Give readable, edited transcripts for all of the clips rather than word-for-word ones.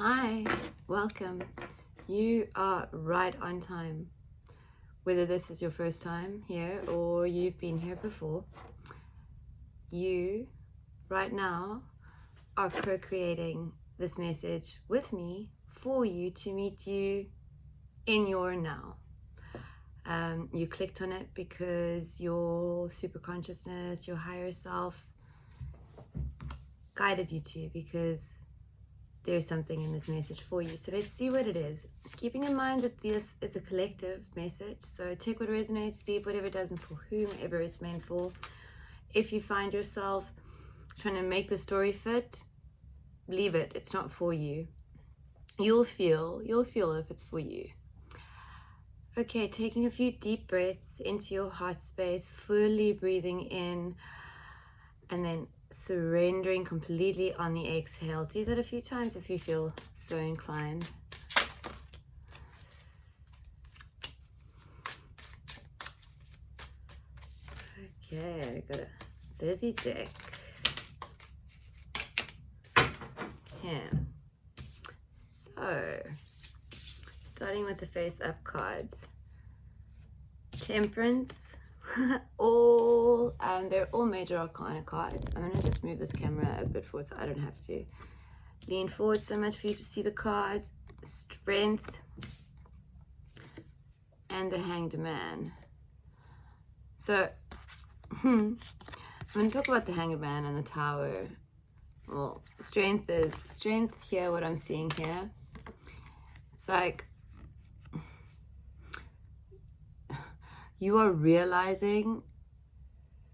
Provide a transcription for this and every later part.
Hi, welcome. You are right on time. Whether this is your first time here or you've been here before, you right now are co-creating this message with me for you to meet you in your now. You clicked on it because your super consciousness, your higher self guided you to, because there's something in this message for you. So let's see what it is. Keeping in mind that this is a collective message, so take what resonates, leave whatever doesn't, for whomever it's meant for. If you find yourself trying to make the story fit, leave it. It's not for you. You'll feel if it's for you. Okay, taking a few deep breaths into your heart space, fully breathing in, and then surrendering completely on the exhale. Do that a few times if you feel so inclined. Okay, I got a busy deck. Okay, so starting with the face up cards. Temperance. They're all major arcana cards. I'm gonna just move this camera a bit forward so I don't have to lean forward so much for you to see the cards. Strength and the Hanged Man. So I'm gonna talk about the Hanged Man and the Tower. Well, strength here, what I'm seeing here. It's like you are realizing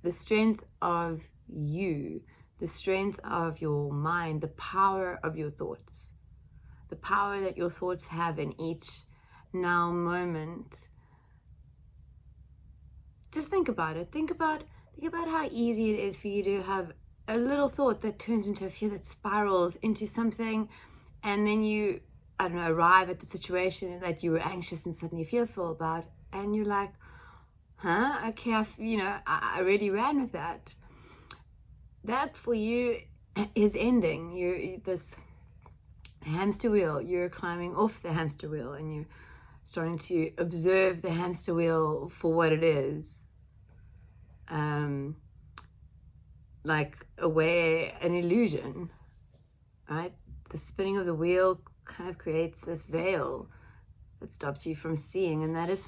the strength of you, the strength of your mind, the power of your thoughts, the power that your thoughts have in each now moment. Just think about it. Think about how easy it is for you to have a little thought that turns into a fear, that spirals into something, and then you, I don't know, arrive at the situation that you were anxious and suddenly fearful about, and you're like, okay, I really ran with that. That for you is ending. You're this hamster wheel. You're climbing off the hamster wheel and you're starting to observe the hamster wheel for what it is. Like an illusion, right? The spinning of the wheel kind of creates this veil that stops you from seeing, and that is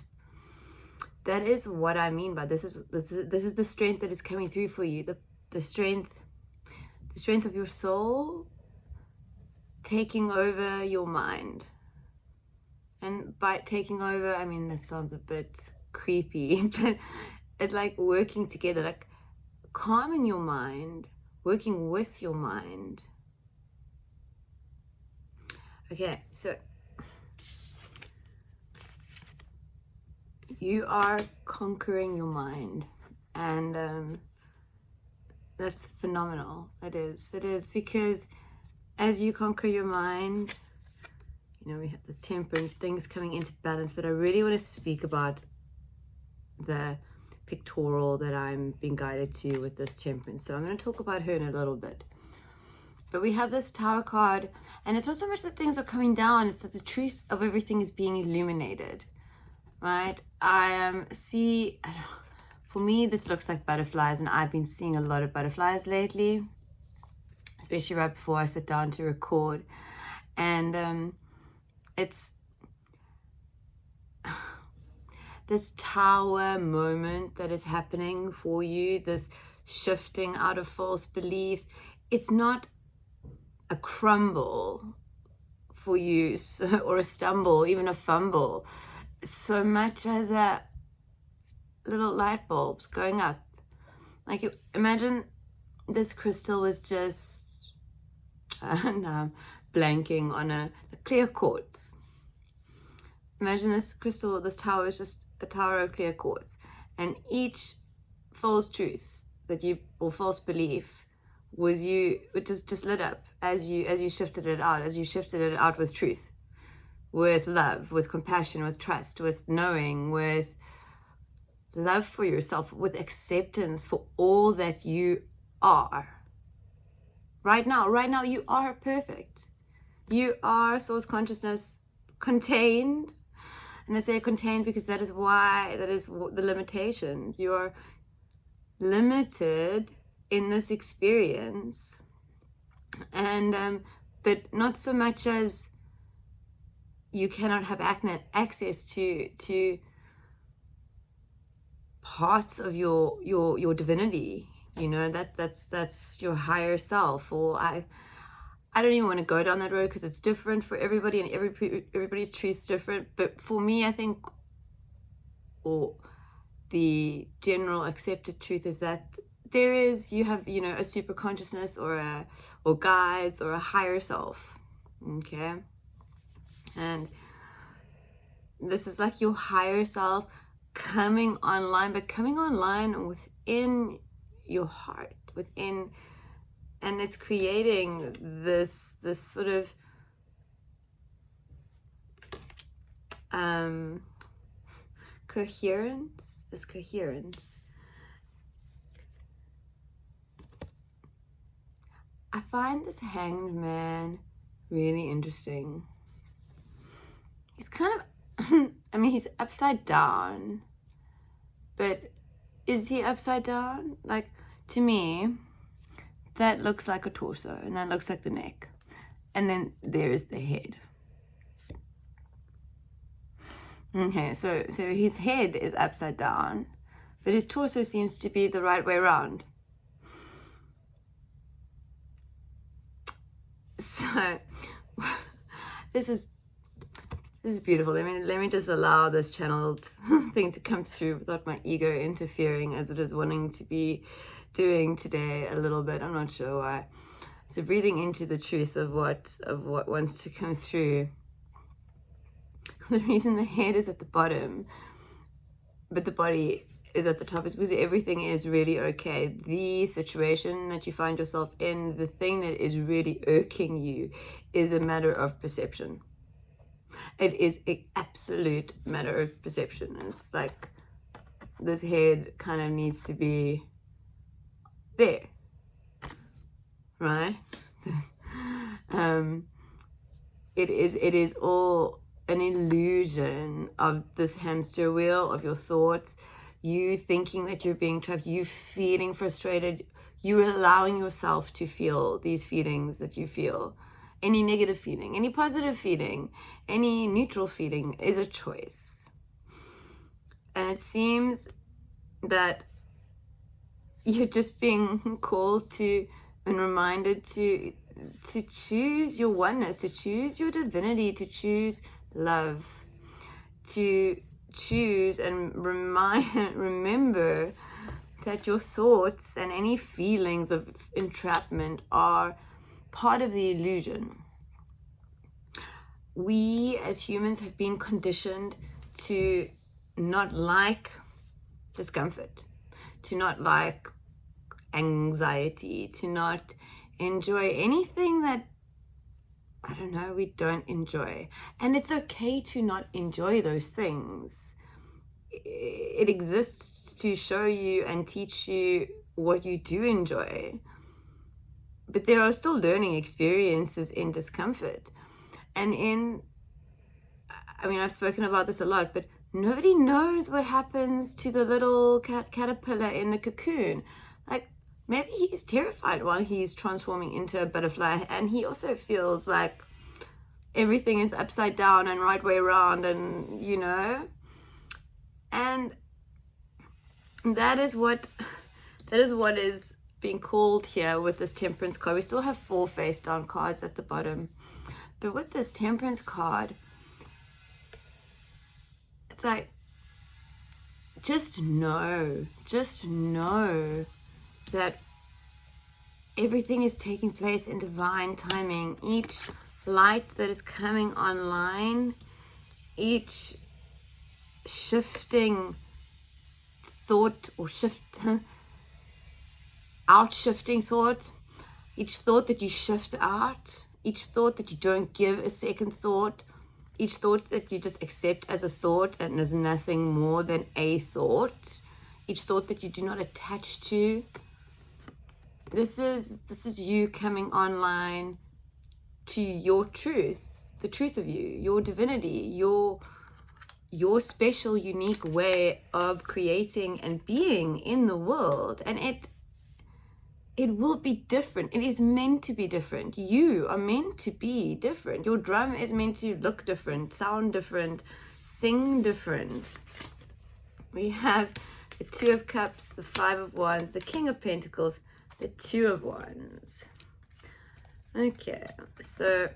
what I mean by this is the strength that is coming through for you. The strength of your soul taking over your mind. And by taking over, I mean, that sounds a bit creepy, but it's like working together, like calming your mind, working with your mind. Okay, so you are conquering your mind, and that's phenomenal. It is because as you conquer your mind, we have this temperance, things coming into balance, but I really want to speak about the pictorial that I'm being guided to with this temperance. So I'm going to talk about her in a little bit. But we have this Tower card, and it's not so much that things are coming down, it's that the truth of everything is being illuminated. Right? For me, this looks like butterflies, and I've been seeing a lot of butterflies lately, especially right before I sit down to record. And it's this tower moment that is happening for you, this shifting out of false beliefs. It's not a crumble for you, or a stumble, even a fumble, so much as a little light bulbs going up. Like, imagine this crystal was just, and I'm blanking on a clear quartz. Imagine this crystal, this tower is just a tower of clear quartz, and each false truth or false belief it just lit up as you shifted it out with truth, with love, with compassion, with trust, with knowing, with love for yourself, with acceptance for all that you are. Right now you are perfect. You are source consciousness contained. And I say contained because that is the limitations. You're limited in this experience. And but not so much as you cannot have access to parts of your divinity. You know, that's your higher self. Or I don't even want to go down that road because it's different for everybody, and everybody's truth's different. But for me, I think, or the general accepted truth is that you have, you know, a super consciousness or guides or a higher self. Okay. And this is like your higher self coming online, but coming online within your heart, within, and it's creating this sort of coherence. I find this Hanged Man really interesting. He's kind of, I mean, he's upside down, but is he upside down? Like, to me, that looks like a torso, and that looks like the neck, and then there is the head. Okay, so his head is upside down, but his torso seems to be the right way around. So this is beautiful. Let me just allow this channeled thing to come through without my ego interfering, as it is wanting to be doing today a little bit. I'm not sure why. So breathing into the truth of what wants to come through. The reason the head is at the bottom, but the body is at the top, is because everything is really okay. The situation that you find yourself in, the thing that is really irking you, is a matter of perception. It is an absolute matter of perception. And it's like this head kind of needs to be there, right? It is all an illusion of this hamster wheel of your thoughts, you thinking that you're being trapped, you feeling frustrated, you allowing yourself to feel these feelings that you feel. Any negative feeling, any positive feeling, any neutral feeling is a choice. And it seems that you're just being called to and reminded to choose your oneness, to choose your divinity, to choose love, to choose and remember that your thoughts and any feelings of entrapment are part of the illusion. We as humans have been conditioned to not like discomfort, to not like anxiety, to not enjoy anything that, I don't know, we don't enjoy. And it's okay to not enjoy those things. It exists to show you and teach you what you do enjoy. But there are still learning experiences in discomfort. And I've spoken about this a lot, but nobody knows what happens to the little caterpillar in the cocoon. Like, maybe he's terrified while he's transforming into a butterfly, and he also feels like everything is upside down and right way around, and you know. And that is what is being called here with this Temperance card. We still have 4 face down cards at the bottom, but with this Temperance card, it's like, just know that everything is taking place in divine timing. Each light that is coming online, each shifting thought or outshifting thought, each thought that you shift out, each thought that you don't give a second thought, each thought that you just accept as a thought and is nothing more than a thought, each thought that you do not attach to. This is you coming online to your truth, the truth of you, your divinity, your special, unique way of creating and being in the world. And it will be different. It is meant to be different. You are meant to be different. Your drum is meant to look different, sound different, sing different. We have the Two of Cups, the Five of Wands, the King of Pentacles, the Two of Wands. Okay, so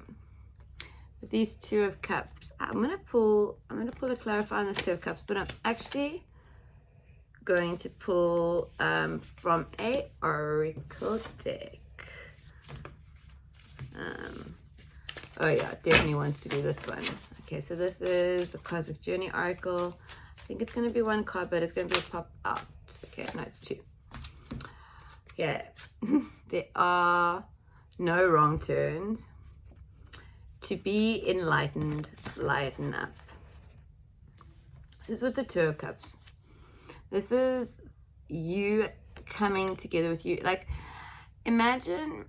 with these Two of Cups, I'm gonna pull a clarify on this Two of Cups, but I'm actually going to pull from a oracle deck. Oh yeah, definitely wants to do this one. Okay, so this is the Cosmic Journey Oracle. I think it's going to be one card, but it's going to be a pop out. Okay, no, it's two. Yeah, there are no wrong turns. To be enlightened, lighten up. This is with the Two of Cups. This is you coming together with you. Like, imagine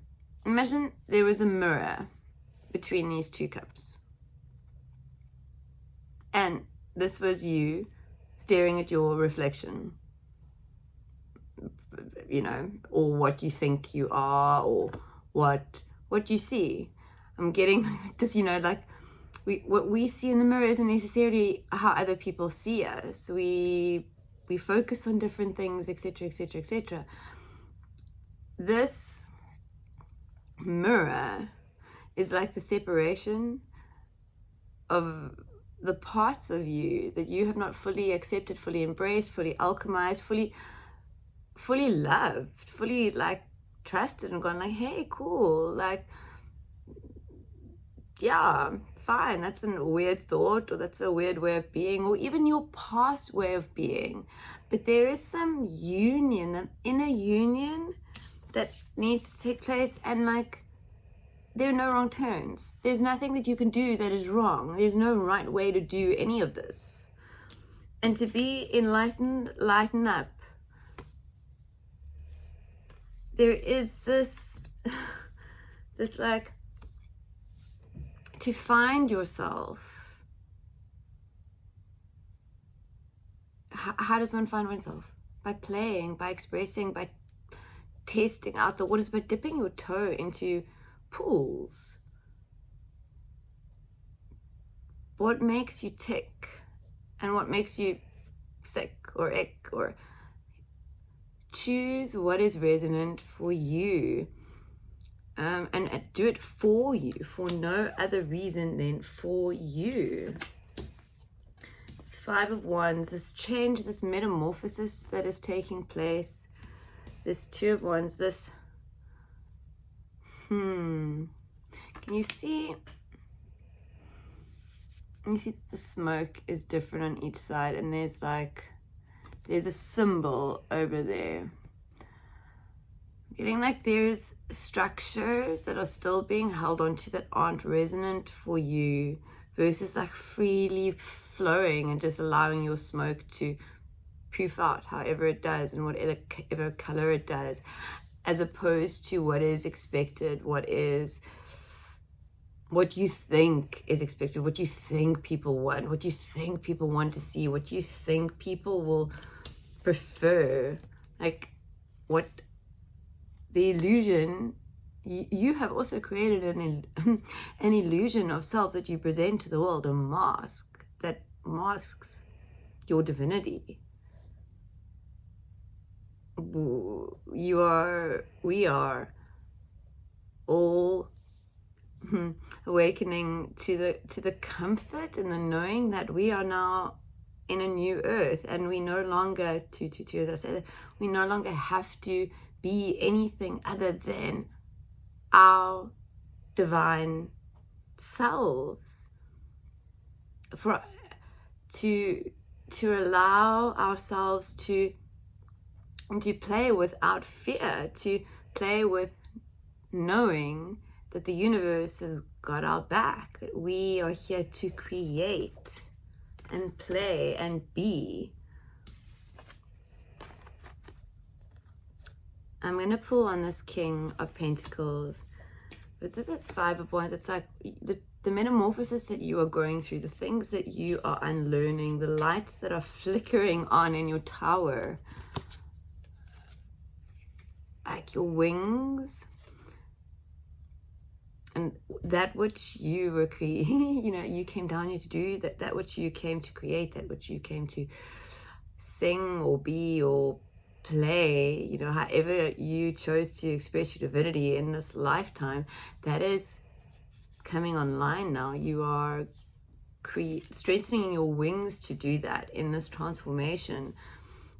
there was a mirror between these two cups. And this was you staring at your reflection, you know, or what you think you are, or what you see. I'm getting just, you know, like what we see in the mirror isn't necessarily how other people see us. We focus on different things, etc., etc., etc. This mirror is like the separation of the parts of you that you have not fully accepted, fully embraced, fully alchemized, fully loved, fully like trusted and gone like, hey, cool, like, yeah, fine, that's a weird thought, or that's a weird way of being, or even your past way of being. But there is some union, an inner union that needs to take place, and like, there are no wrong turns. There's nothing that you can do that is wrong. There's no right way to do any of this. And to be enlightened, lighten up. There is this, this like, to find yourself. How does one find oneself? By playing, by expressing, by testing out the waters, by dipping your toe into pools. What makes you tick and what makes you sick or ick, or choose what is resonant for you, and do it for you, for no other reason than for you. This Five of Wands, this change, this metamorphosis that is taking place, this Two of Wands, this can you see the smoke is different on each side, and there's a symbol over there. Getting like there's structures that are still being held onto that aren't resonant for you, versus like freely flowing and just allowing your smoke to poof out however it does and whatever color it does, as opposed to what is expected, what you think is expected, what you think people want, what you think people want to see, what you think people will prefer. Like, what the illusion, you have also created an illusion of self that you present to the world, a mask that masks your divinity. We are all awakening to the comfort and the knowing that we are now in a new earth, and we no longer, as I said, we no longer have to be anything other than our divine selves, to allow ourselves to play without fear, to play with knowing that the universe has got our back, that we are here to create and play and be. I'm going to pull on this King of Pentacles. But that's 5 of Wands. It's like the metamorphosis that you are going through, the things that you are unlearning, the lights that are flickering on in your tower, like your wings, and that which you were creating, you know, you came down here to do, that which you came to create, that which you came to sing or be or play, you know, however you chose to express your divinity in this lifetime, that is coming online now. You are strengthening your wings to do that in this transformation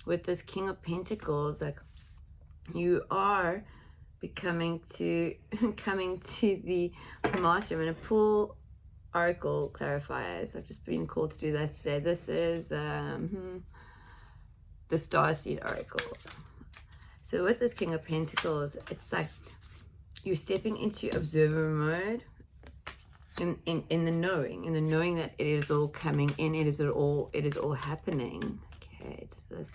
with this King of Pentacles. Like, you are coming to the master. I'm going to pull oracle clarifiers. I've just been called to do that today. This is the Starseed Oracle. So with this King of Pentacles, it's like you're stepping into observer mode in the knowing that it is all coming in, it is all happening. Okay, this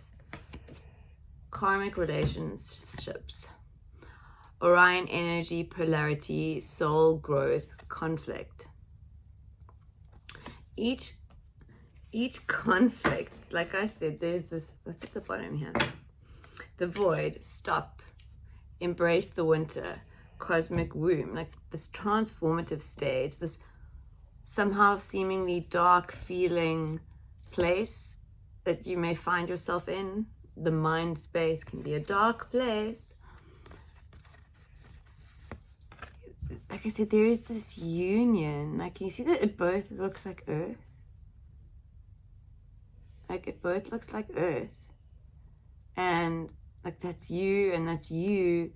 karmic relationships, Orion energy, polarity, soul growth, conflict. Each conflict, like I said, there's this, what's at the bottom here? The void, stop, embrace the winter, cosmic womb, like this transformative stage, this somehow seemingly dark feeling place that you may find yourself in. The mind space can be a dark place. Like I said, there is this union. Like, can you see that it both looks like earth? Like, it both looks like earth. And like, that's you and that's you.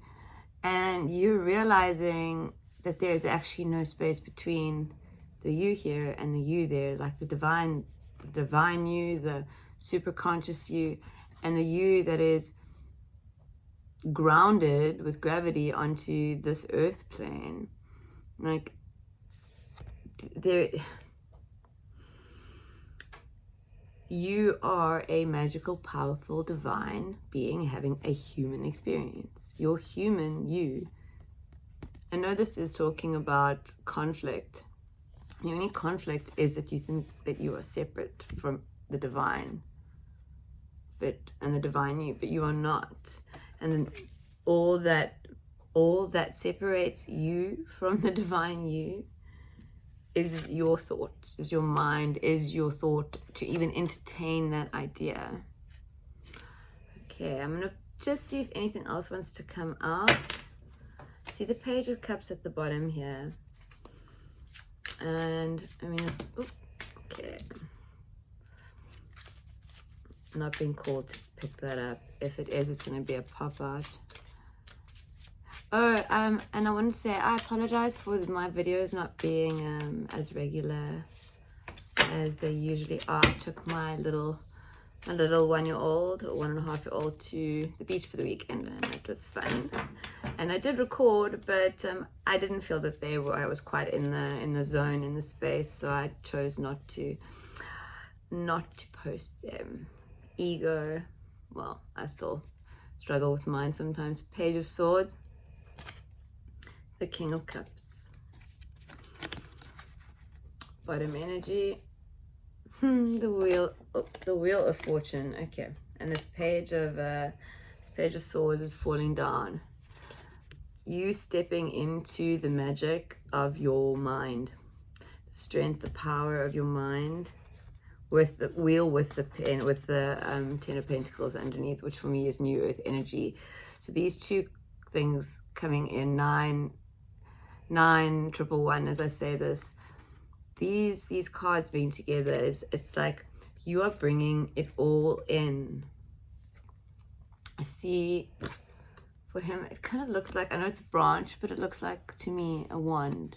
And you're realizing that there's actually no space between the you here and the you there. Like the divine you, the super conscious you, and the you that is grounded with gravity onto this earth plane. Like, there, you are a magical, powerful, divine being having a human experience. Your human you. I know this is talking about conflict. The only conflict is that you think that you are separate from the divine, and the divine you, but you are not. And then all that separates you from the divine you is your thoughts, is your mind, is your thought to even entertain that idea. Okay, I'm gonna just see if anything else wants to come out. See the Page of Cups at the bottom here. And I mean, it's, okay. I'm not being called to pick that up. If it is, it's going to be a pop-out. Oh, and I want to say I apologize for my videos not being as regular as they usually are. I took my little 1-year-old or 1.5-year-old to the beach for the weekend, and it was fun. And I did record, but I didn't feel that I was quite in the zone, in the space, so I chose not to post them. Ego, well, I still struggle with mine sometimes. Page of Swords, the King of Cups, bottom energy, the wheel of fortune. Okay, and this page of Swords is falling down. You stepping into the magic of your mind, the strength, the power of your mind, with the wheel, with the pen, with the Ten of Pentacles underneath, which for me is New Earth energy. So these two things coming in, 911, as I say this, these cards being together, it's like you are bringing it all in. I see for him, it kind of looks like, I know it's a branch, but it looks like to me a wand.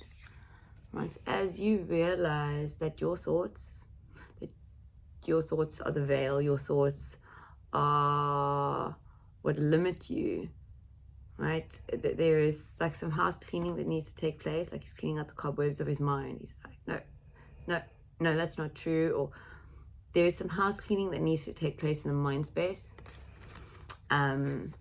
Right? As you realize that your thoughts are the veil, your thoughts are what limit you, right? There is like some house cleaning that needs to take place, like he's cleaning out the cobwebs of his mind. He's like, no, that's not true. Or there is some house cleaning that needs to take place in the mind space. And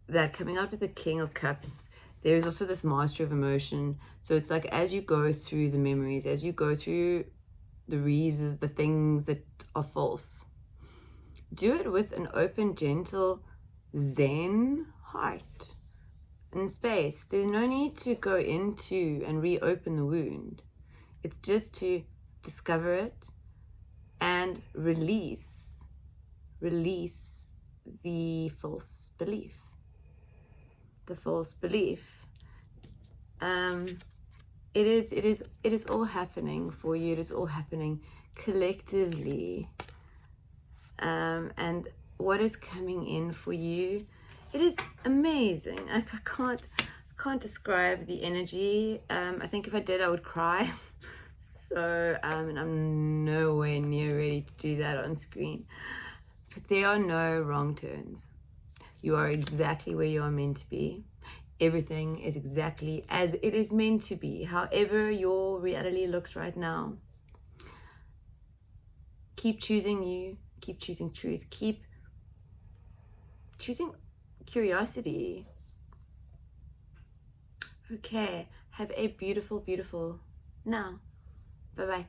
that coming out with the King of Cups, there is also this master of emotion. So it's like, as you go through the memories, as you go through the reasons, the things that are false, do it with an open, gentle, zen heart and space. There's no need to go into and reopen the wound. It's just to discover it and release the false belief. The false belief. It is all happening for you. It is all happening collectively. And what is coming in for you, it is amazing. I can't describe the energy. I think if I did, I would cry. So and I'm nowhere near ready to do that on screen. But there are no wrong turns. You are exactly where you are meant to be. Everything is exactly as it is meant to be. However your reality looks right now, keep choosing you. Keep choosing truth. Keep choosing curiosity. Okay. Have a beautiful, beautiful now. Bye-bye.